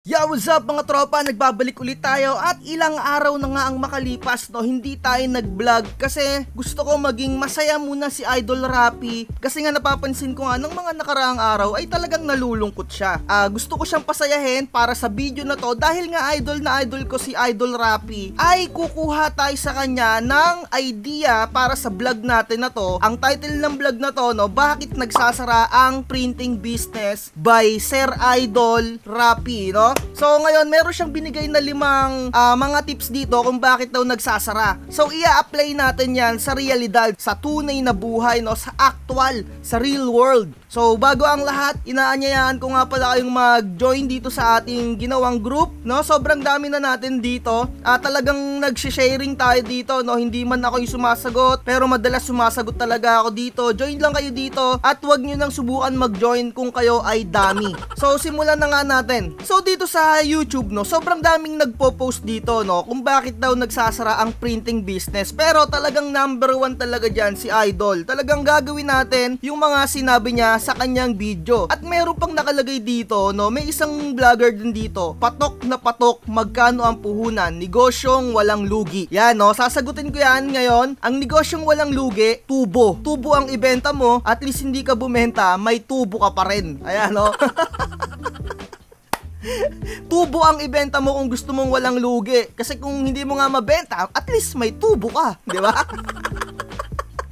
Yo, what's up mga tropa? Nagbabalik ulit tayo at ilang araw na nga ang makalipas no, hindi tayo nag-vlog kasi gusto ko maging masaya muna si Idol Rappi kasi nga napapansin ko nga ng mga nakaraang araw ay talagang nalulungkot siya. Gusto ko siyang pasayahin para sa video na to dahil nga idol na idol ko si Idol Rappi ay kukuha tayo sa kanya ng idea para sa vlog natin na to. Ang title ng vlog na to no, bakit nagsasara ang printing business by Sir Idol Rappi no? So ngayon meron siyang binigay na 5 mga tips dito kung bakit daw nagsasara. So i-apply natin yan sa realidad, sa tunay na buhay no, sa actual, sa real world. So bago ang lahat, inaanyayahan ko nga pala kayong mag-join dito sa ating ginawang group no. Sobrang dami na natin dito. Talagang nag-sharing tayo dito no. Hindi man ako yung sumasagot, pero madalas sumasagot talaga ako dito. Join lang kayo dito at wag niyo nang subukan mag-join kung kayo ay dami. So simulan na nga natin. So dito sa YouTube no, sobrang daming nagpo-post dito no kung bakit daw nagsasara ang printing business. Pero talagang number 1 talaga diyan si Idol. Talagang gagawin natin yung mga sinabi niya sa kanyang video. At meron pang nakalagay dito no, may isang vlogger din dito. Patok na patok, magkano ang puhunan? Negosyong walang lugi. Yan no, sasagutin ko yan ngayon. Ang negosyong walang lugi, tubo. Tubo ang ibenta mo, at least hindi ka bumenta, may tubo ka pa rin. Ayan no. Tubo ang ibenta mo kung gusto mong walang lugi. Kasi kung hindi mo nga mabenta, at least may tubo ka, di ba?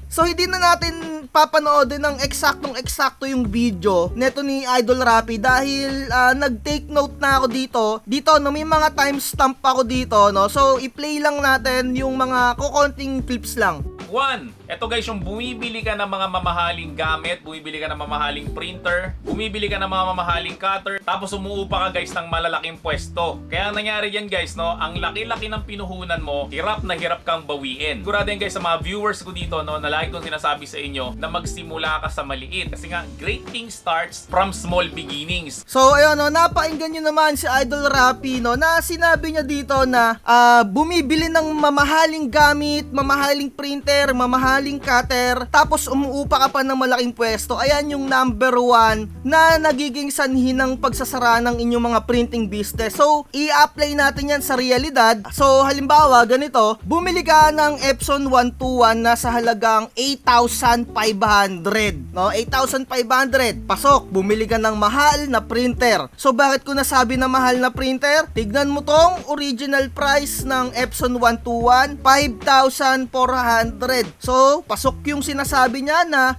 So hindi na natin papanoodin ng eksaktong-eksakto yung video neto ni Idol Rappi dahil nag-take note na ako dito no, may mga timestamp ako dito no. So i-play lang natin yung mga kukonting clips lang. 1. Ito guys, yung bumibili ka ng mga mamahaling gamit, bumibili ka ng mamahaling printer, bumibili ka ng mga mamahaling cutter, tapos umuupa ka guys ng malalaking pwesto. Kaya ang nangyari yan guys, no, ang laki-laki ng pinuhunan mo, hirap na hirap kang bawiin. Sigurado yan guys sa mga viewers ko dito, no, na lagi kong sinasabi sa inyo na magsimula ka sa maliit. Kasi nga, great thing starts from small beginnings. So ayun no, napainggan nyo naman si Idol Rappi no, na sinabi niya dito na bumibili ng mamahaling gamit, mamahaling printer, mamahaling cutter, tapos umuupa ka pa ng malaking pwesto. Ayan yung number 1 na nagiging sanhi ng pagsasara ng inyong mga printing business. So i-apply natin yan sa realidad. So halimbawa ganito, bumili ka ng Epson 121 na sa halagang 8,500 no, 8,500. Pasok, bumili ka ng mahal na printer. So bakit ko nasabi na mahal na printer? Tignan mo tong original price ng Epson 121, 5,400. So, pasok yung sinasabi niya na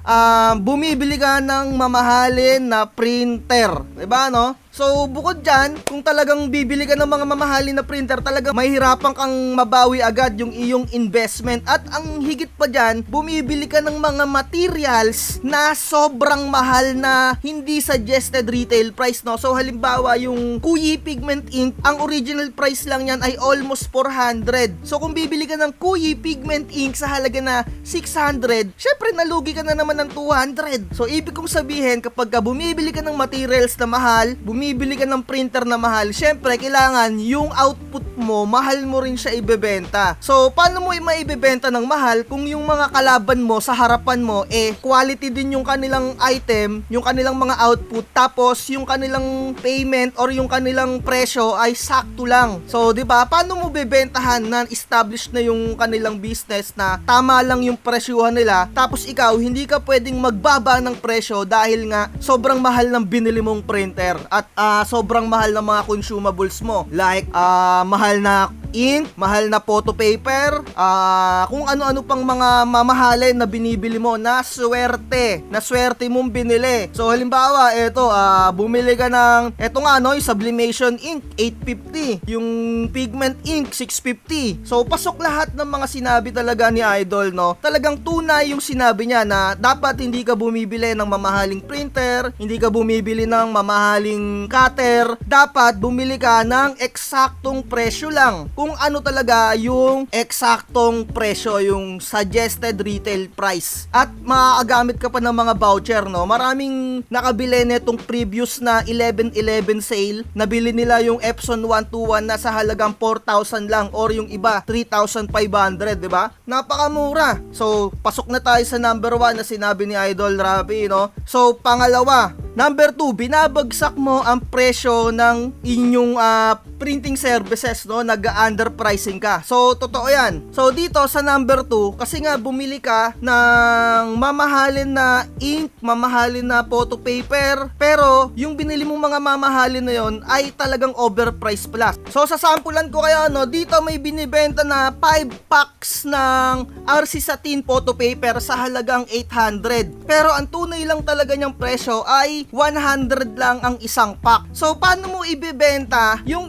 bumibili ka ng mamahalin na printer. Diba, no? So, bukod dyan, kung talagang bibili ka ng mga mamahalin na printer, talagang mahirapan kang mabawi agad yung iyong investment. At ang higit pa dyan, bumibili ka ng mga materials na sobrang mahal na hindi suggested retail price, no? So, halimbawa, yung Kuyi Pigment Ink, ang original price lang yan ay almost 400. So, kung bibili ka ng Kuyi Pigment Ink sa halaga na 600, syempre, nalugi ka na naman ng 200. So, ibig kong sabihin, kapag bumibili ka ng materials na mahal, bumibili ka ng printer na mahal, syempre kailangan yung output mo, mahal mo rin siya ibebenta. So, paano mo maibebenta ng mahal kung yung mga kalaban mo sa harapan mo, quality din yung kanilang item, yung kanilang mga output, tapos yung kanilang payment or yung kanilang presyo ay sakto lang. So, di ba, paano mo bebentahan na established na yung kanilang business na tama lang yung presyuhan nila, tapos ikaw, hindi ka pwedeng magbaba ng presyo dahil nga sobrang mahal ng binili mong printer at sobrang mahal ng mga consumables mo, like mahal na ink, mahal na photo paper, kung ano-ano pang mga mamahalin na binibili mo na swerte mong binili. So halimbawa, eto, bumili ka ng, eto nga no, yung sublimation ink 850, yung pigment ink 650. So pasok lahat ng mga sinabi talaga ni Idol no. Talagang tunay yung sinabi niya na dapat hindi ka bumibili ng mamahaling printer, hindi ka bumibili ng mamahaling cutter, dapat bumili ka ng eksaktong presyo lang. Kung ano talaga yung eksaktong presyo, yung suggested retail price. At makakagamit ka pa ng mga voucher, no? Maraming nakabili netong previous na 11/11 sale. Nabili nila yung Epson 121 na sa halagang 4,000 lang or yung iba 3,500, di ba? Napakamura. So, pasok na tayo sa number 1 na sinabi ni Idol Rappi, no? So, pangalawa, Number 2, binabagsak mo ang presyo ng inyong printing services, no? Nag-underpricing ka. So, totoo yan. So, dito sa number 2, kasi nga bumili ka ng mamahalin na ink, mamahalin na photo paper, pero yung binili mong mga mamahalin na yon ay talagang overpriced plus. So, sa sampulan ko kayo, no? Dito may binibenta na 5 packs ng RC Satin photo paper sa halagang 800. Pero ang tunay lang talaga niyang presyo ay 100 lang ang isang pack. So, paano mo ibebenta yung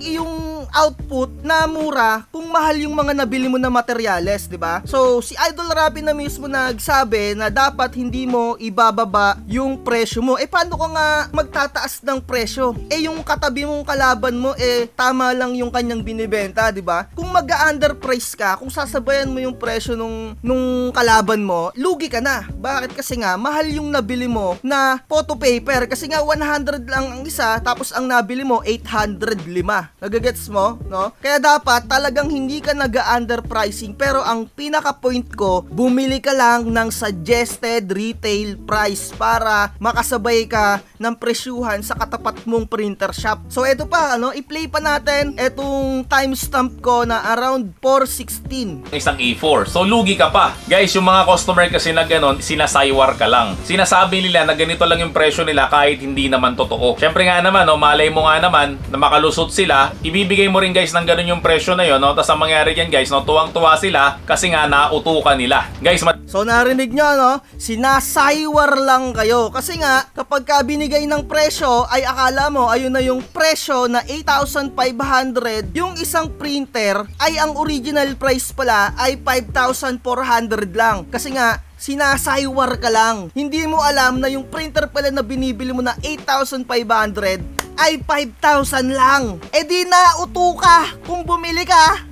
output na mura kung mahal yung mga nabili mo na materyales, di ba? So, si Idol Rapi na mismo nagsabi na dapat hindi mo ibababa yung presyo mo. Paano ka nga magtataas ng presyo? Yung katabi mong kalaban mo, tama lang yung kanyang binibenta, di ba? Kung mag-underprice ka, kung sasabayan mo yung presyo nung kalaban mo, lugi ka na. Bakit? Kasi nga, mahal yung nabili mo na photo paper. Kasi nga, 100 lang ang isa, tapos ang nabili mo, 805. Nagagets mo, no? Kaya dapat talagang hindi ka nag-underpricing, pero ang pinaka-point ko, bumili ka lang ng suggested retail price para makasabay ka ng presyuhan sa katapat mong printer shop. So ito pa, i-play pa natin itong timestamp ko na around 4:16. Isang A4. So lugi ka pa. Guys, yung mga customer kasi na ganon, sinasaywar ka lang. Sinasabi nila na ganito lang yung presyo nila kahit hindi naman totoo. Syempre nga naman, malay mo nga naman na makalusot sila, ibibigay mo rin guys ng ganun yung presyo na yun, Tapos ang mangyari dyan guys, tuwang-tuwa sila kasi nga nautukan nila. Guys, so narinig nyo, sinasaywar lang kayo. Kasi nga, kapag ka binigay ng presyo, ay akala mo, ayun na yung presyo na 8,500, yung isang printer, ay ang original price pala ay 5,400 lang. Kasi nga, sinasaywar ka lang. Hindi mo alam na yung printer pala na binibili mo na 8,500 ay 5,000 lang. Di nauto ka kung bumili ka.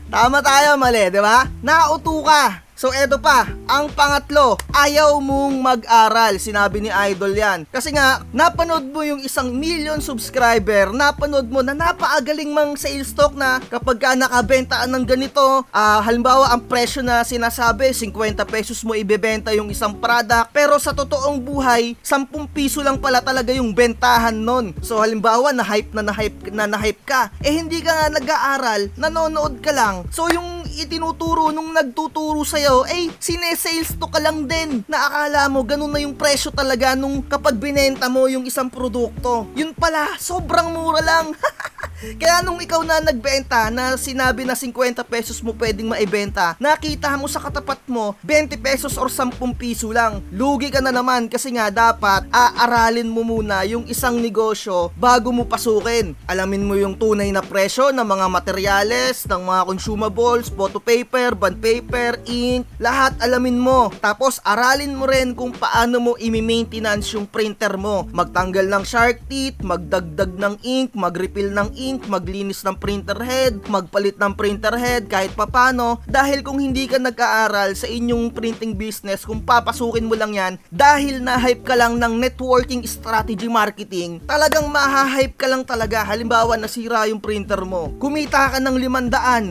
Tama tayo, mali, di ba? Nauto ka. So eto pa, ang pangatlo, ayaw mong mag-aral. Sinabi ni Idol yan. Kasi nga, napanood mo yung 1,000,000 subscriber, napanood mo na napakagaling mang sales talk na kapag ka nakabentaan ng ganito, halimbawa ang presyo na sinasabi, 50 pesos mo ibebenta yung isang product, pero sa totoong buhay, 10 piso lang pala talaga yung bentahan nun. So halimbawa, na-hype ka, hindi ka nga nag-aaral, nanonood ka lang. So yung itinuturo nung nagtuturo sa'yo, sinesales to ka lang din, na akala mo ganun na yung presyo talaga nung kapag binenta mo yung isang produkto. Yun pala, sobrang mura lang. Kaya nung ikaw na nagbenta na sinabi na 50 pesos mo pwedeng maibenta, nakita mo sa katapat mo 20 pesos or 10 piso lang. Lugi ka na naman kasi nga dapat aaralin mo muna yung isang negosyo bago mo pasukin. Alamin mo yung tunay na presyo ng mga materyales, ng mga consumables, photo paper, bond paper, ink, lahat alamin mo. Tapos aralin mo rin kung paano mo i-maintenance yung printer mo. Magtanggal ng shark teeth, magdagdag ng ink, mag-refill ng ink, maglinis ng printer head, magpalit ng printer head kahit papano. Dahil kung hindi ka nag-aaral sa inyong printing business, kung papasukin mo lang yan dahil na-hype ka lang ng networking strategy marketing, talagang maha-hype ka lang talaga. Halimbawa, nasira yung printer mo, kumita ka ng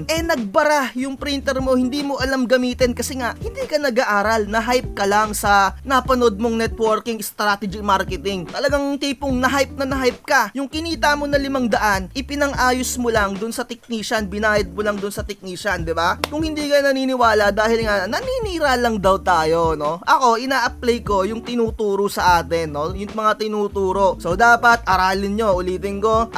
500, nagbara yung printer mo, hindi mo alam gamitin kasi nga hindi ka nag-aaral, na-hype ka lang sa napanood mong networking strategy marketing. Talagang tipong na-hype ka. Yung kinita mo na 500, ipinang-ayos mo lang dun sa technician, binayad mo lang dun sa technician, di ba? Kung hindi ka naniniwala dahil nga naninira lang daw tayo, Ako, ina-apply ko yung tinuturo sa atin, Yung mga tinuturo. So, dapat aralin nyo, ulitin ko,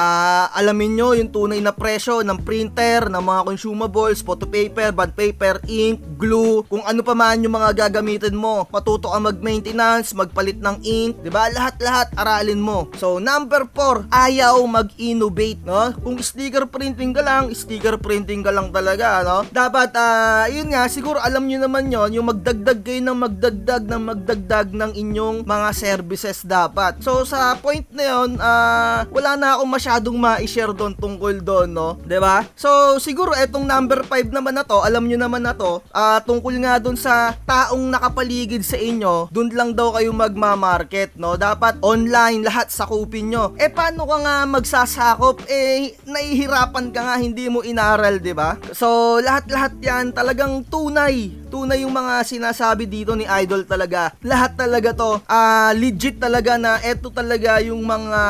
alamin nyo yung tunay na presyo ng printer, ng mga consumables, photo paper, bond paper, ink, glue, kung ano pa man yung mga gagamitin mo. Matuto ka mag-maintenance, magpalit ng ink, di ba? Lahat-lahat aralin mo. So, number 4, ayaw mag-innovate, Kung sticker printing ka lang talaga, Dapat, yun nga, siguro alam nyo naman yon, yung magdagdag kayo ng magdagdag ng inyong mga services dapat. So, sa point na yun, wala na akong masyadong ma-share doon tungkol doon, Diba? So, siguro etong number 5 naman na to, alam nyo naman na to, tungkol nga doon sa taong nakapaligid sa inyo, doon lang daw kayo magmamarket, Dapat online, lahat sakupin nyo. Paano ka nga magsasakop? nahihirapan ka nga, hindi mo inaral, 'di ba? So lahat-lahat 'yan talagang tunay yung mga sinasabi dito ni Idol talaga. Lahat talaga to legit talaga, na eto talaga yung mga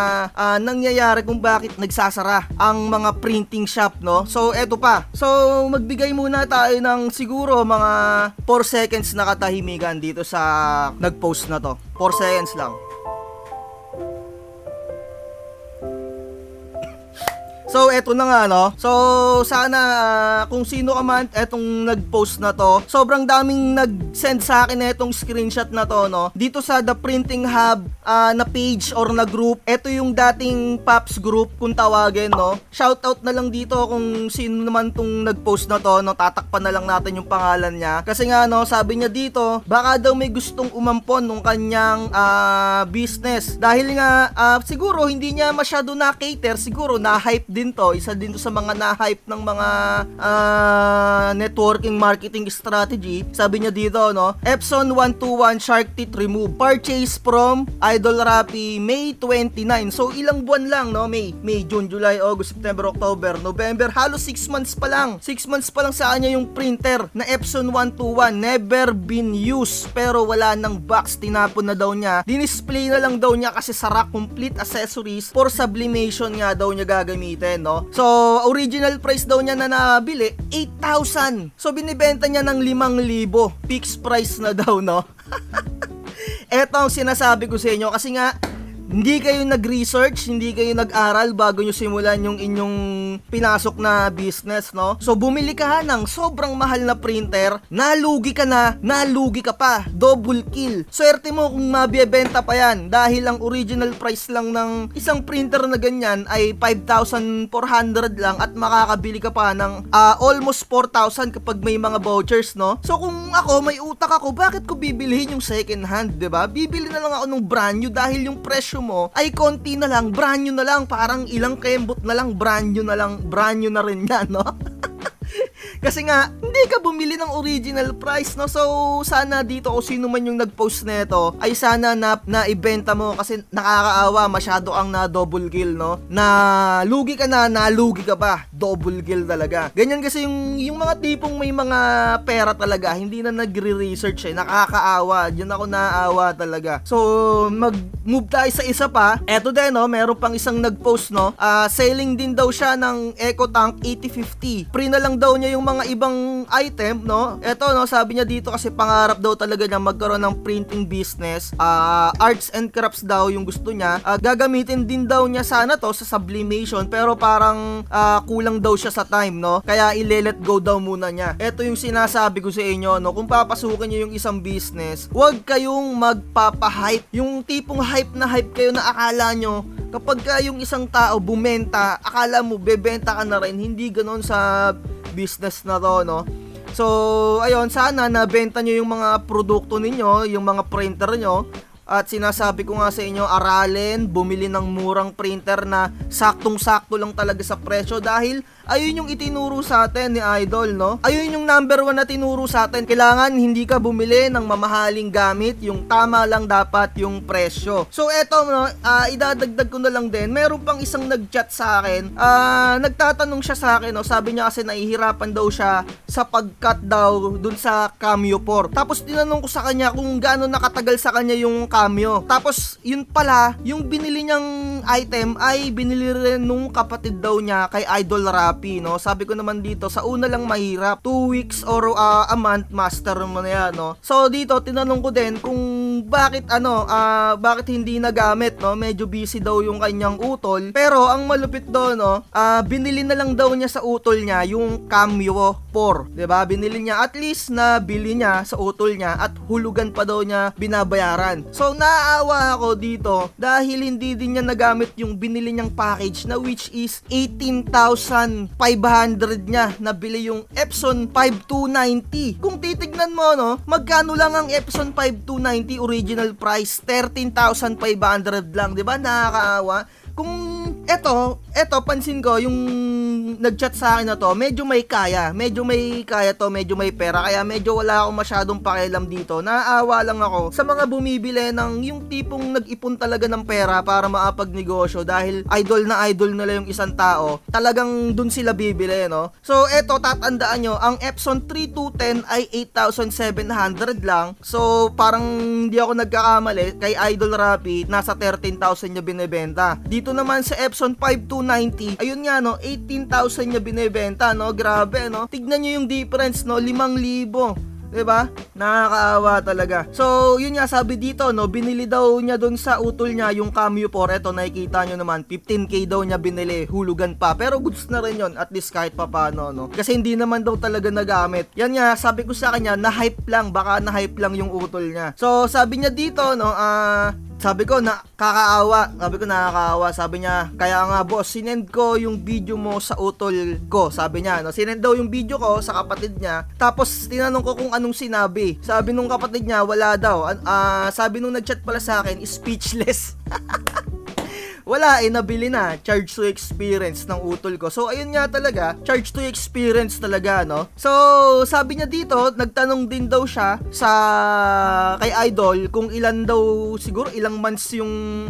nangyayari kung bakit nagsasara ang mga printing shop, no? So eto pa. So magbigay muna tayo ng siguro mga 4 seconds na katahimikan dito sa nag-post na to. 4 seconds lang. So eto na nga, no. So sana kung sino ka man etong nag-post na to, sobrang daming nag-send sa akin na etong screenshot na to, no. Dito sa The Printing Hub na page or na group, eto yung dating Pops group kung tawagin, no. Shoutout na lang dito kung sino naman tong nag-post na to, no. Tatakpan na lang natin yung pangalan niya. Kasi nga, no, sabi niya dito, baka daw may gustong umampon nung kanyang business. Dahil nga siguro hindi niya masyado na-cater, siguro na-hype din to, isa din to sa mga na-hype ng mga networking marketing strategy. Sabi niya dito, no, Epson 121 Shark Teeth Remove, purchase from Idol Rappi May 29. So ilang buwan lang, no, May, June, July, August, September, October, November, halos 6 months pa lang. 6 months pa lang sa kanya yung printer na Epson 121, never been used, pero wala nang box, tinapon na daw niya. Dinisplay na lang daw niya kasi sara, complete accessories for sublimation nga daw niya gagamitin, no? So, original price daw niya na nabili, 8,000. So, binibenta niya ng 5,000. Fixed price na daw, no? Eto ang sinasabi ko sa inyo kasi nga, hindi kayo nag-research, hindi kayo nag-aral bago nyo simulan yung inyong pinasok na business, no? So, bumili ka ng sobrang mahal na printer, nalugi ka na, nalugi ka pa, double kill. Swerte mo kung mabibenta pa yan dahil ang original price lang ng isang printer na ganyan ay 5,400 lang at makakabili ka pa ng almost 4,000 kapag may mga vouchers, no? So, kung ako, may utak ako, bakit ko bibilihin yung second hand, diba? Bibili na lang ako ng brand new dahil yung presyo mo ay konti na lang, brand new na lang, parang ilang kembot na lang, brand new na rin yan, no? Kasi nga, hindi ka bumili ng original price, no? So, sana dito kung sino man yung nag-post nito, ay sana na-ibenta mo kasi nakakaawa, masyado ang na-double kill, no? Na lugi ka na, nalugi ka pa. Double kill talaga. Ganyan kasi yung mga tipong may mga pera talaga, hindi na nagre-research, nakakaawa. Diyan ako naawa talaga. So, mag-move tayo sa isa pa. Eto din, no? Meron pang isang nag-post, no? Selling din daw siya ng EcoTank 8050. Free na lang daw niya yung mga ibang item, no? Eto, no, sabi niya dito kasi pangarap daw talaga niya magkaroon ng printing business. Arts and crafts daw yung gusto niya. Gagamitin din daw niya sana to sa sublimation, pero parang kulang daw siya sa time, no? Kaya i-let go daw muna niya. Eto yung sinasabi ko sa inyo, no? Kung papasukin niyo yung isang business, huwag kayong magpapa-hype. Yung tipong hype kayo na akala nyo kapag yung isang tao bumenta, akala mo bebenta ka na rin. Hindi ganoon sa business na to, no? So, ayun, sana nabenta nyo yung mga produkto ninyo, yung mga printer nyo. At sinasabi ko nga sa inyo, aralin, bumili ng murang printer na saktong-sakto lang talaga sa presyo dahil ayun yung itinuro sa atin ni Idol, no? Ayun yung number 1 na tinuro sa atin. Kailangan hindi ka bumili ng mamahaling gamit, yung tama lang dapat yung presyo. So eto, no, idadagdag ko na lang din. Meron pang isang nag-chat sa akin. Nagtatanong siya sa akin, no? Sabi niya kasi nahihirapan daw siya sa pag-cut daw dun sa Cameo 4. Tapos tinanong ko sa kanya kung gaano nakatagal sa kanya yung Cameo. Tapos yun pala, yung binili niyang item ay binili rin nung kapatid daw niya kay Idol Rappi, no? Sabi ko naman dito, sa una lang mahirap, 2 weeks or a month, master mo na yan, no? So dito, tinanong ko din kung bakit bakit hindi nagamit, no? Medyo busy daw yung kanyang utol. Pero ang malupit doon, no, binili na lang daw niya sa utol niya yung Cameo 4, 'di ba? Binili niya, at least na bili niya sa utol niya at hulugan pa daw niya binabayaran. So naaawa ako dito dahil hindi din niya nagamit yung binili niyang package na which is 18,500 niya nabili yung Epson 5290. Kung titignan mo, no, magkano lang ang Epson 5290 original price? 13,500 lang, 'di ba? Nakakaawa. Kung eto pansin ko yung nag-chat sa akin na to, medyo may kaya to, medyo may pera, kaya medyo wala akong masyadong pakialam dito. Naaawa lang ako sa mga bumibili ng yung tipong nag-ipon talaga ng pera para makapagnegosyo dahil idol nila yung isang tao, talagang dun sila bibili, no? So eto, tatandaan nyo, ang Epson 3210 ay 8,700 lang. So parang hindi ako nagkakamali, kay Idol Rappi nasa 13,000 niya binebenta. Dito naman sa Epson 5290, ayun nga, no, 18,000 niya binebenta, no? Grabe, no? Tignan nyo yung difference, no? 5,000. Diba? Nakakaawa talaga. So, yun nga, sabi dito, no, binili daw niya doon sa utol niya yung Cameo 4. Eto, nakikita nyo naman, 15K daw niya binili, hulugan pa. Pero goods na rin yun, at least kahit papano, no. Kasi hindi naman daw talaga nagamit. Yan nga, sabi ko sa kanya, na-hype lang, baka na-hype lang yung utol niya. So, sabi niya dito, no, sabi ko, nakakaawa. Sabi niya, kaya nga boss, sinend ko yung video mo sa utol ko. Sabi niya, no, sinend daw yung video ko sa kapatid niya. Tapos tinanong ko kung anong sinabi. Sabi nung kapatid niya, wala daw. Sabi nung nagchat pala sa akin, speechless. Wala, nabili na. Charge to experience ng utol ko. So, ayun nga talaga, charge to experience talaga, no? So, sabi niya dito, nagtanong din daw siya sa kay Idol kung ilan daw, siguro ilang months yung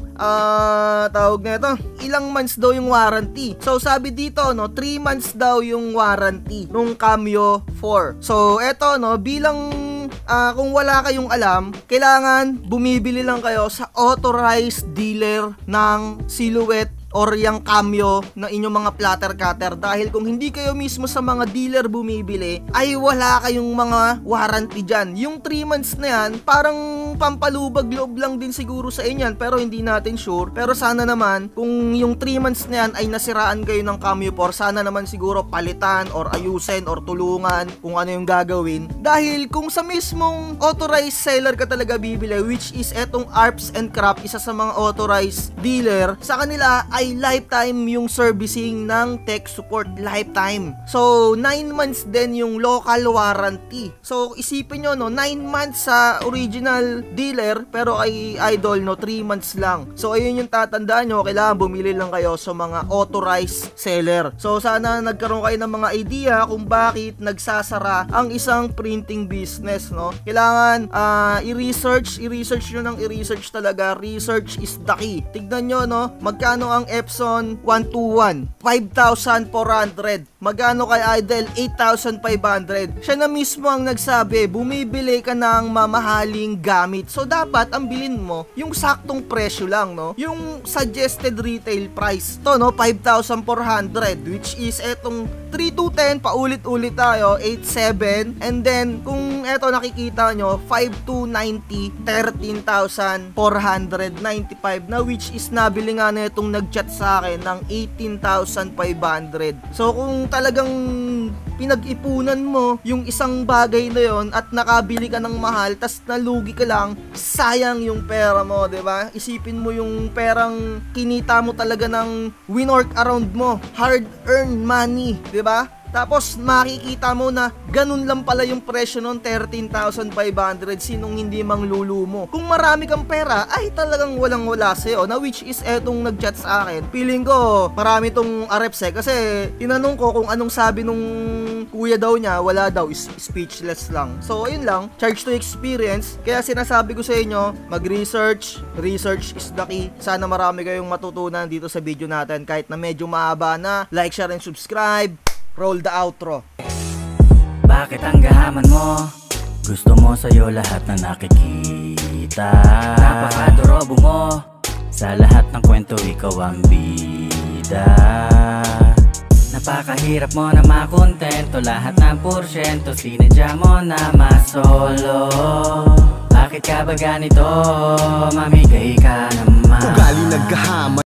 tawag na ito, ilang months daw yung warranty. So, sabi dito, no, 3 months daw yung warranty nung Cameo 4. So, eto, no, bilang kung wala kayong alam, kailangan bumibili lang kayo sa authorized dealer ng Silhouette or yung Cameo na inyong mga platter cutter, dahil kung hindi kayo mismo sa mga dealer bumibili, ay wala kayong mga warranty dyan. Yung 3 months na yan, parang pampalubag loob lang din siguro sa inyan, pero hindi natin sure. Pero sana naman, kung yung 3 months na yan ay nasiraan kayo ng Cameo 4, sana naman siguro palitan or ayusin or tulungan kung ano yung gagawin. Dahil kung sa mismong authorized seller ka talaga bibili, which is etong Arps and Craft, isa sa mga authorized dealer, sa kanila ay lifetime yung servicing ng tech support, lifetime. So 9 months din yung local warranty. So isipin nyo, no, 9 months sa original dealer, pero ay Idol, no, 3 months lang. So ayun yung tatandaan nyo, kailangan bumili lang kayo sa mga authorized seller. So sana nagkaroon kayo ng mga idea kung bakit nagsasara ang isang printing business, no. Kailangan i-research nyo ng i-research talaga. Research is the key. Tignan nyo, no, magkano ang Epson 121, 5,400. Magkano kay Idol? 8,500. Siya na mismo ang nagsabi, bumibili ka ng mamahaling gamit. So dapat ang bilin mo yung saktong presyo lang, no? Yung suggested retail price. To, no, 5,400, which is etong 3,210, paulit-ulit tayo, 8,700, and then kung eto nakikita nyo, 5,290, 13,495 na, which is nabili nga na itong nag-chat sa akin ng 18,500. So kung talagang pinag-ipunan mo yung isang bagay na yon at nakabili ka ng mahal tas nalugi ka lang, sayang yung pera mo, 'di ba? Isipin mo yung perang kinita mo talaga ng winwork around mo, hard-earned money, 'di ba? Tapos makikita mo na ganun lang pala yung presyo ng 13,500, sinong hindi manglulumo. Kung marami kang pera, ay talagang walang-wala sa'yo, na which is etong nag-chat sa akin. Feeling ko marami tong areps kasi tinanong ko kung anong sabi nung kuya daw niya, wala daw, speechless lang. So ayun lang, charge to experience. Kaya sinasabi ko sa inyo, mag-research, research is the key. Sana marami kayong matutunan dito sa video natin, kahit na medyo mahaba na. Like, share, and subscribe. Roll the outro. Bakit ang gahaman mo? Gusto mo sa'yo lahat na nakikita. Napakadorobo mo. Sa lahat ng kwento ikaw ang bida. Napakahirap mo na makontento. Lahat ng porsyento sinadya mo na masolo. Bakit ka ba ganito? Mamigay ka naman. Ugali nagkahaman.